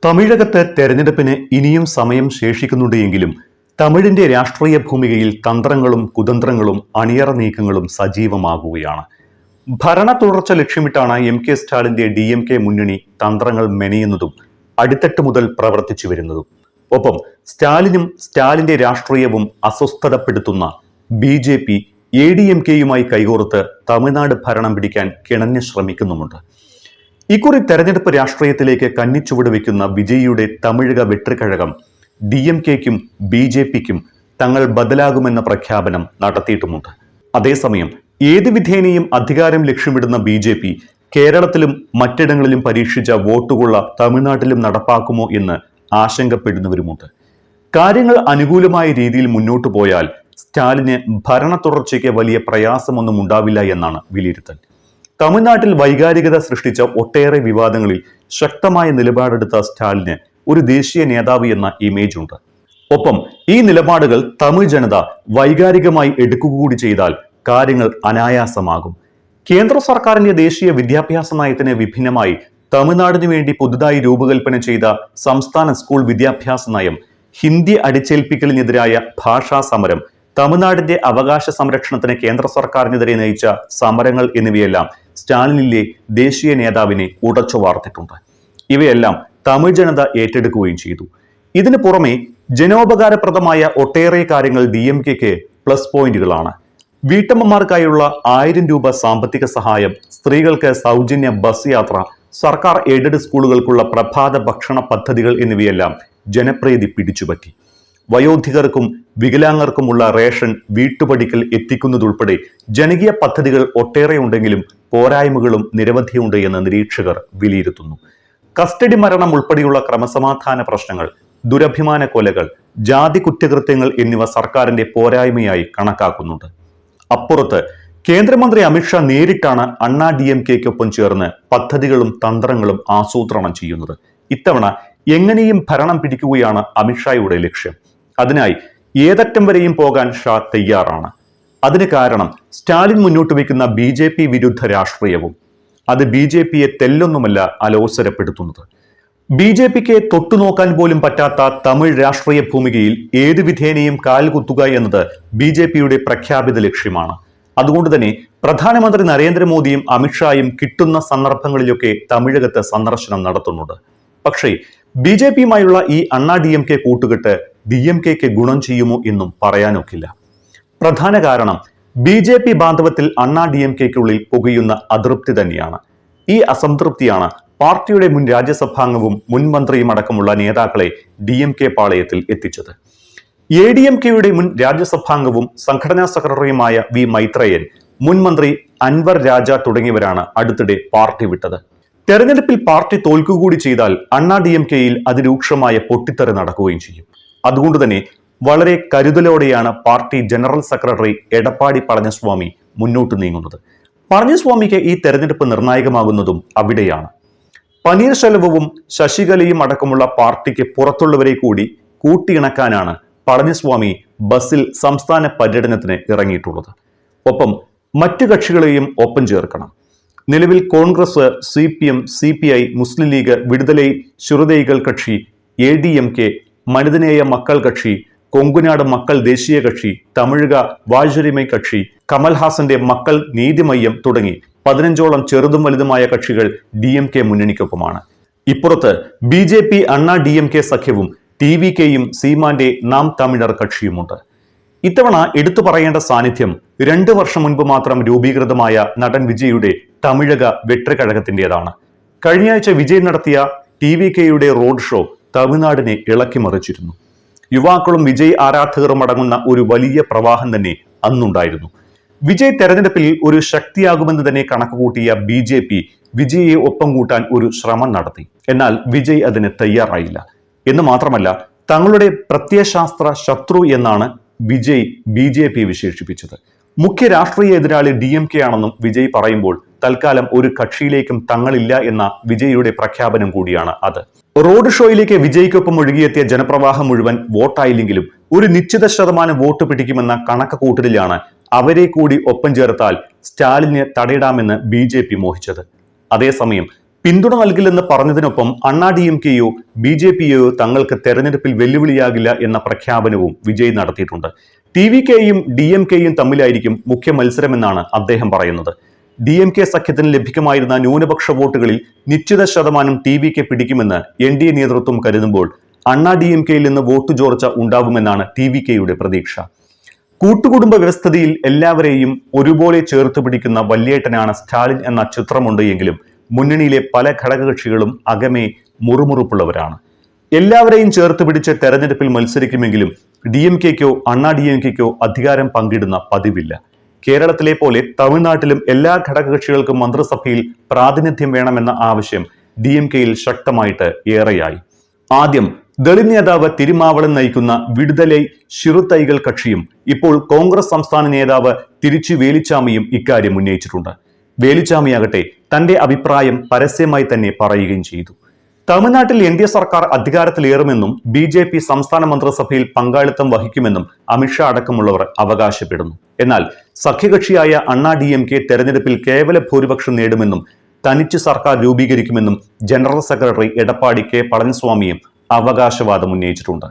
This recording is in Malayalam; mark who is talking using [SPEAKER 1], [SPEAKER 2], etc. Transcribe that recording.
[SPEAKER 1] തമിഴകത്ത് തെരഞ്ഞെടുപ്പിന് ഇനിയും സമയം ശേഷിക്കുന്നുണ്ട് എങ്കിലും തമിഴിന്റെ രാഷ്ട്രീയ ഭൂമികയിൽ തന്ത്രങ്ങളും കുതന്ത്രങ്ങളും അണിയറ നീക്കങ്ങളും സജീവമാകുകയാണ്. ഭരണ തുടർച്ച ലക്ഷ്യമിട്ടാണ് എം.കെ. സ്റ്റാലിന്റെ ഡി.എം.കെ മുന്നണി തന്ത്രങ്ങൾ മെനയുന്നതും അടിത്തട്ട് മുതൽ പ്രവർത്തിച്ചു വരുന്നതും. ഒപ്പം സ്റ്റാലിനും സ്റ്റാലിന്റെ രാഷ്ട്രീയവും അസ്വസ്ഥതപ്പെടുത്തുന്ന ബി.ജെ.പി എ.ഡി.എം.കെയുമായി കൈകോർത്ത് തമിഴ്നാട് ഭരണം പിടിക്കാൻ കിണഞ്ഞു ശ്രമിക്കുന്നുമുണ്ട്. ഇക്കുറി തെരഞ്ഞെടുപ്പ് രാഷ്ട്രീയത്തിലേക്ക് കന്നിച്ചുവട് വയ്ക്കുന്ന വിജയിയുടെ തമിഴക വെട്രിക്കഴകം ഡി.എം.കെക്കും ബി.ജെ.പിക്കും തങ്ങൾ ബദലാകുമെന്ന പ്രഖ്യാപനം നടത്തിയിട്ടുമുണ്ട്. അതേസമയം ഏത് വിധേനയും അധികാരം ലക്ഷ്യമിടുന്ന ബി.ജെ.പി കേരളത്തിലും മറ്റിടങ്ങളിലും പരീക്ഷിച്ച വോട്ടുകൊള്ള തമിഴ്നാട്ടിലും നടപ്പാക്കുമോ എന്ന് ആശങ്കപ്പെടുന്നവരുമുണ്ട്. കാര്യങ്ങൾ അനുകൂലമായ രീതിയിൽ മുന്നോട്ടു പോയാൽ സ്റ്റാലിന് ഭരണ തുടർച്ചയ്ക്ക് വലിയ പ്രയാസമൊന്നും ഉണ്ടാവില്ല എന്നാണ് വിലയിരുത്തൽ. തമിഴ്നാട്ടിൽ വൈകാരികത സൃഷ്ടിച്ച ഒട്ടേറെ വിവാദങ്ങളിൽ ശക്തമായ നിലപാടെടുത്ത സ്റ്റാലിന് ഒരു ദേശീയ നേതാവ് എന്ന ഇമേജ് ഉണ്ട്. ഒപ്പം ഈ നിലപാടുകൾ തമിഴ് ജനത വൈകാരികമായി എടുക്കുക കൂടി ചെയ്താൽ കാര്യങ്ങൾ അനായാസമാകും. കേന്ദ്ര സർക്കാരിന്റെ ദേശീയ വിദ്യാഭ്യാസ നയത്തിന് വിഭിന്നമായി തമിഴ്നാടിനു വേണ്ടി പുതുതായി രൂപകൽപ്പന ചെയ്ത സംസ്ഥാന സ്കൂൾ വിദ്യാഭ്യാസ നയം, ഹിന്ദി അടിച്ചേൽപ്പിക്കലിനെതിരായ ഭാഷാ സമരം, തമിഴ്നാടിന്റെ അവകാശ സംരക്ഷണത്തിന് കേന്ദ്ര സർക്കാരിനെതിരെ നയിച്ച സമരങ്ങൾ എന്നിവയെല്ലാം സ്റ്റാലിനിലെ ദേശീയ നേതാവിനെ ഉടച്ചു വാർത്തിട്ടുണ്ട്. ഇവയെല്ലാം തമിഴ് ജനത ഏറ്റെടുക്കുകയും ചെയ്തു. ഇതിനു പുറമെ ജനോപകാരപ്രദമായ ഒട്ടേറെ കാര്യങ്ങൾ ഡി.എം.കെക്ക് പ്ലസ് പോയിന്റുകളാണ്. വീട്ടമ്മമാർക്കായുള്ള 1000 രൂപ സാമ്പത്തിക സഹായം, സ്ത്രീകൾക്ക് സൗജന്യ ബസ് യാത്ര, സർക്കാർ എയ്ഡഡ് സ്കൂളുകൾക്കുള്ള പ്രഭാത ഭക്ഷണ പദ്ധതികൾ എന്നിവയെല്ലാം ജനപ്രീതി പിടിച്ചുപറ്റി. വയോധികർക്കും വികലാംഗർക്കുമുള്ള റേഷൻ വീട്ടുപടിക്കൽ എത്തിക്കുന്നതുൾപ്പെടെ ജനകീയ പദ്ധതികൾ ഒട്ടേറെ ഉണ്ടെങ്കിലും പോരായ്മകളും നിരവധിയുണ്ട് എന്ന് നിരീക്ഷകർ വിലയിരുത്തുന്നു. കസ്റ്റഡി മരണം ഉൾപ്പെടെയുള്ള ക്രമസമാധാന പ്രശ്നങ്ങൾ, ദുരഭിമാന കൊലകൾ, ജാതി കുറ്റകൃത്യങ്ങൾ എന്നിവ സർക്കാരിന്റെ പോരായ്മയായി കണക്കാക്കുന്നുണ്ട്. അപ്പുറത്ത് കേന്ദ്രമന്ത്രി അമിത്ഷാ നേരിട്ടാണ് അണ്ണാ ഡി.എം.കെക്കൊപ്പം ചേർന്ന് പദ്ധതികളും തന്ത്രങ്ങളും ആസൂത്രണം ചെയ്യുന്നത്. ഇത്തവണ എങ്ങനെയും ഭരണം പിടിക്കുകയാണ് അമിത്ഷായുടെ ലക്ഷ്യം. അതിനായി ഏതറ്റം വരെയും പോകാൻ ഷാ തയ്യാറാണ്. അതിന് കാരണം സ്റ്റാലിൻ മുന്നോട്ട് വയ്ക്കുന്ന ബി.ജെ.പി വിരുദ്ധ രാഷ്ട്രീയവും. അത് ബി.ജെ.പിയെ തെല്ലൊന്നുമല്ല അലോസരപ്പെടുത്തുന്നത്. ബി.ജെ.പിക്ക് തൊട്ടുനോക്കാൻ പോലും പറ്റാത്ത തമിഴ് രാഷ്ട്രീയ ഭൂമികയിൽ ഏത് വിധേനയും കാൽകുത്തുക എന്നത് ബി.ജെ.പിയുടെ പ്രഖ്യാപിത ലക്ഷ്യമാണ്. അതുകൊണ്ട് തന്നെ പ്രധാനമന്ത്രി നരേന്ദ്രമോദിയും അമിത്ഷായും കിട്ടുന്ന സന്ദർഭങ്ങളിലൊക്കെ തമിഴകത്ത് സന്ദർശനം നടത്തുന്നുണ്ട്. പക്ഷേ ബി.ജെ.പിയുമായുള്ള ഈ അണ്ണാ ഡി.എം.കെ കൂട്ടുകെട്ട് ഡി.എം.കെക്ക് ഗുണം ചെയ്യുമോ എന്നും പറയാനൊക്കില്ല. പ്രധാന കാരണം ബി.ജെ.പി ബാന്ധവത്തിൽ അണ്ണാ ഡി.എം.കെക്കുള്ളിൽ പുകയുന്ന അതൃപ്തി തന്നെയാണ്. ഈ അസംതൃപ്തിയാണ് പാർട്ടിയുടെ മുൻ രാജ്യസഭാംഗവും മുൻ മന്ത്രിയും അടക്കമുള്ള നേതാക്കളെ ഡി.എം.കെ പാളയത്തിൽ എത്തിച്ചത്. എ.ഡി.എം.കെയുടെ മുൻ രാജ്യസഭാംഗവും സംഘടനാ സെക്രട്ടറിയുമായ വി മൈത്രേയൻ, മുൻ മന്ത്രി അൻവർ രാജ തുടങ്ങിയവരാണ് അടുത്തിടെ പാർട്ടി വിട്ടത്. തെരഞ്ഞെടുപ്പിൽ പാർട്ടി തോൽക്കുകൂടി ചെയ്താൽ അണ്ണാ ഡി.എം.കെയിൽ അതിരൂക്ഷമായ പൊട്ടിത്തെറി നടക്കുകയും ചെയ്യും. അതുകൊണ്ട് തന്നെ വളരെ കരുതലോടെയാണ് party general secretary Edappadi Palaniswami മുന്നോട്ട് നീങ്ങുന്നത്. പളനിസ്വാമിക്ക് ഈ തെരഞ്ഞെടുപ്പ് നിർണായകമാകുന്നതും അവിടെയാണ്. പനീർശെൽവവും ശശികലയും അടക്കമുള്ള പാർട്ടിക്ക് പുറത്തുള്ളവരെ കൂടി കൂട്ടിയിണക്കാനാണ് പളനിസ്വാമി ബസ്സിൽ സംസ്ഥാന പര്യടനത്തിന് ഇറങ്ങിയിട്ടുള്ളത്. ഒപ്പം മറ്റു കക്ഷികളെയും ഒപ്പം ചേർക്കണം. നിലവിൽ കോൺഗ്രസ്, CPM, CPI, മുസ്ലിം ലീഗ്, വിടുതലൈ ശുറുദൈകൾ കക്ഷി, എ.ഡി.എം.കെ, മനിതനേയ മക്കൾ കക്ഷി, കൊങ്കുനാട് മക്കൾ ദേശീയ കക്ഷി, തമിഴക വാഴ്ചുരിമൈ കക്ഷി, കമൽഹാസന്റെ മക്കൾ നീതിമയ്യം തുടങ്ങി 15ഓളം ചെറുതും വലുതുമായ കക്ഷികൾ ഡി.എം.കെ മുന്നണിക്കൊപ്പമാണ്. ഇപ്പുറത്ത് ബി.ജെ.പി അണ്ണാ ഡി.എം.കെ സഖ്യവും ടി.വി.കെയും സീമാന്റെ നാം തമിഴർ കക്ഷിയുമുണ്ട്. ഇത്തവണ എടുത്തു പറയേണ്ട സാന്നിധ്യം 2 വർഷം മുൻപ് മാത്രം രൂപീകൃതമായ നടൻ വിജയുടെ തമിഴക വെട്രിക്കഴകത്തിൻ്റെതാണ്. കഴിഞ്ഞയാഴ്ച വിജയ് നടത്തിയ ടി.വി.കെയുടെ റോഡ് ഷോ തമിഴ്നാടിനെ ഇളക്കിമറിച്ചിരുന്നു. യുവാക്കളും വിജയ് ആരാധകരും അടങ്ങുന്ന ഒരു വലിയ പ്രവാഹം തന്നെ അന്നുണ്ടായിരുന്നു. വിജയ് തെരഞ്ഞെടുപ്പിൽ ഒരു ശക്തിയാകുമെന്ന് തന്നെ കണക്കുകൂട്ടിയ ബി.ജെ.പി വിജയെ ഒപ്പം കൂട്ടാൻ ഒരു ശ്രമം നടത്തി. എന്നാൽ വിജയ് അതിന് തയ്യാറായില്ല. എന്ന് മാത്രമല്ല, തങ്ങളുടെ പ്രത്യയശാസ്ത്ര ശത്രു എന്നാണ് വിജയ് ബി.ജെ.പി വിശേഷിപ്പിച്ചത്. മുഖ്യ രാഷ്ട്രീയ എതിരാളി ഡി.എം.കെ ആണെന്നും വിജയ് പറയുമ്പോൾ തൽക്കാലം ഒരു കക്ഷിയിലേക്കും തങ്ങളില്ല എന്ന വിജയിയുടെ പ്രഖ്യാപനം കൂടിയാണ് അത്. റോഡ് ഷോയിലേക്ക് വിജയ്ക്കൊപ്പം ഒഴുകിയെത്തിയ ജനപ്രവാഹം മുഴുവൻ വോട്ടായില്ലെങ്കിലും ഒരു നിശ്ചിത ശതമാനം വോട്ട് പിടിക്കുമെന്ന കണക്ക് കൂട്ടലിലാണ് അവരെ കൂടി ഒപ്പം ചേർത്താൽ സ്റ്റാലിനെ തടയിടാമെന്ന് ബി.ജെ.പി മോഹിച്ചത്. അതേസമയം പിന്തുണ നൽകില്ലെന്ന് പറഞ്ഞതിനൊപ്പം അണ്ണാ ഡി എം കെയോ ബി ജെ പിയോ തങ്ങൾക്ക് തെരഞ്ഞെടുപ്പിൽ വെല്ലുവിളിയാകില്ല എന്ന പ്രഖ്യാപനവും വിജയ് നടത്തിയിട്ടുണ്ട്. ടി വി കെയും ഡി എം കെയും തമ്മിലായിരിക്കും മുഖ്യ മത്സരമെന്നാണ് അദ്ദേഹം പറയുന്നത്. ഡി എം കെ സഖ്യത്തിന് ലഭിക്കുമായിരുന്ന ന്യൂനപക്ഷ വോട്ടുകളിൽ നിശ്ചിത ശതമാനം ടി വി കെ പിടിക്കുമെന്ന് എൻ ഡി എ നേതൃത്വം കരുതുമ്പോൾ അണ്ണാ ഡി എം കെയിൽ നിന്ന് വോട്ട് ചോർച്ച ഉണ്ടാകുമെന്നാണ് ടി വി കെയുടെ പ്രതീക്ഷ. കൂട്ടുകുടുംബ വ്യവസ്ഥിതിയിൽ എല്ലാവരെയും ഒരുപോലെ ചേർത്ത് പിടിക്കുന്ന വല്യേട്ടനാണ് സ്റ്റാലിൻ എന്ന ചിത്രമുണ്ട് എങ്കിലും മുന്നണിയിലെ പല ഘടകകക്ഷികളും അകമേ മുറുമുറുപ്പുള്ളവരാണ്. എല്ലാവരെയും ചേർത്ത് പിടിച്ച് തെരഞ്ഞെടുപ്പിൽ മത്സരിക്കുമെങ്കിലും ഡി എം കെക്കോ അണ്ണാ ഡി എം കെക്കോ അധികാരം പങ്കിടുന്ന പതിവില്ല. കേരളത്തിലെ പോലെ തമിഴ്നാട്ടിലും എല്ലാ ഘടകകക്ഷികൾക്കും മന്ത്രിസഭയിൽ പ്രാതിനിധ്യം വേണമെന്ന ആവശ്യം ഡി എം കെയിൽ ശക്തമായിട്ട് ഏറെയായി. ആദ്യം ദളിത് നേതാവ് തിരുമാവളൻ നയിക്കുന്ന വിടുതലൈ ചിറുതൈകൾ കക്ഷിയും ഇപ്പോൾ കോൺഗ്രസ് സംസ്ഥാന നേതാവ് തിരുച്ചി വേലുച്ചാമിയും ഇക്കാര്യം ഉന്നയിച്ചിട്ടുണ്ട്. വേലുച്ചാമിയാകട്ടെ തന്റെ അഭിപ്രായം പരസ്യമായി തന്നെ പറയുകയും ചെയ്തു. തമിഴ്നാട്ടിൽ എൻ ഡി എ സർക്കാർ അധികാരത്തിലേറുമെന്നും ബി ജെ പി സംസ്ഥാന മന്ത്രിസഭയിൽ പങ്കാളിത്തം വഹിക്കുമെന്നും അമിത്ഷാ അടക്കമുള്ളവർ അവകാശപ്പെടുന്നു. എന്നാൽ സഖ്യകക്ഷിയായ അണ്ണാ ഡി എം കെ തെരഞ്ഞെടുപ്പിൽ കേവല ഭൂരിപക്ഷം നേടുമെന്നും തനിച്ച് സർക്കാർ രൂപീകരിക്കുമെന്നും ജനറൽ സെക്രട്ടറി എടപ്പാടി കെ പളനിസ്വാമിയും അവകാശവാദം ഉന്നയിച്ചിട്ടുണ്ട്.